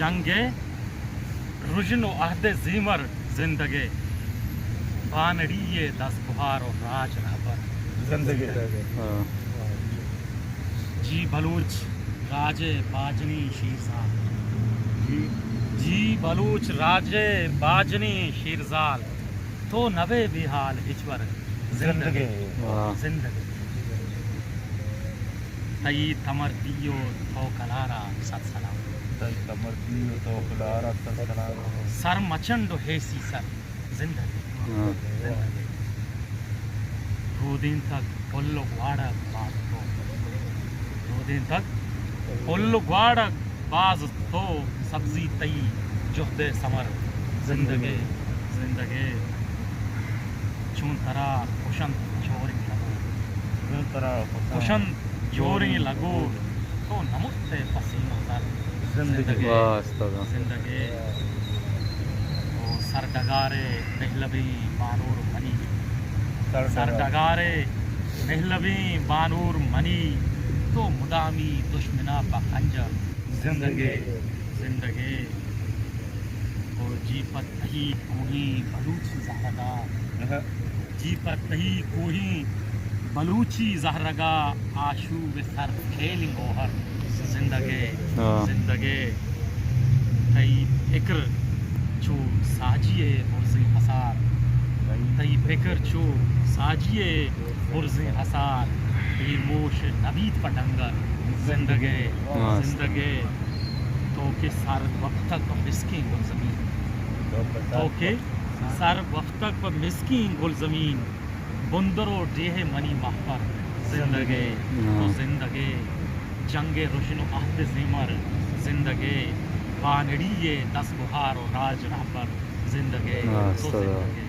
جنگ رجن و عہد زیمر زندگی بانڑی دس بہار و راج رہبر زندگی جی بلوچ راج باجنی شیرزاد جی بلوچ راج باجنی شیرزال تو نوے بحال ہچور زندگی زندگی تئی تمر دیو تو کلارا ست سلام تمر دیو تو کلارا ست سلام سر مچنڈ ہیسی سر زندگی زندگی دو دن تک پلو گواڑک باز تو دو دن تک پلو گواڑک باز تو سبزی تئی جہد سمر زندگی زندگی چون ترا خوشند چوری لگو خوشند جوری لگو تو نمت پسین و سر زندگی زندگی تو سر ڈگارے پہلوی بانور منی سر ڈگارے پہلوی بانور منی تو مدامی دشمنا پخنجر زندگی زندگی تو جی پر تہی کوہی بلوچی زہرگاہ جی پر تہی کوہی بلوچی زہرگا آشوب سر کھیل گوہر زندگی زندگی تئی فکر چو ساجیے برزی حسار تئی فکر چو ساجیے برزی حسار تئی موش نبید پٹنگر زندگی زندگی تو کہ سر وقتک و مسکین گل زمین تو کہ سر وقتک و مسکین گل زمین بندر و ڈیہ منی محفر زندگی تو زندگی جنگ روشن و عہد زیمر زندگی بانڑی دس بہار و راج رہبر زندگی تو زندگی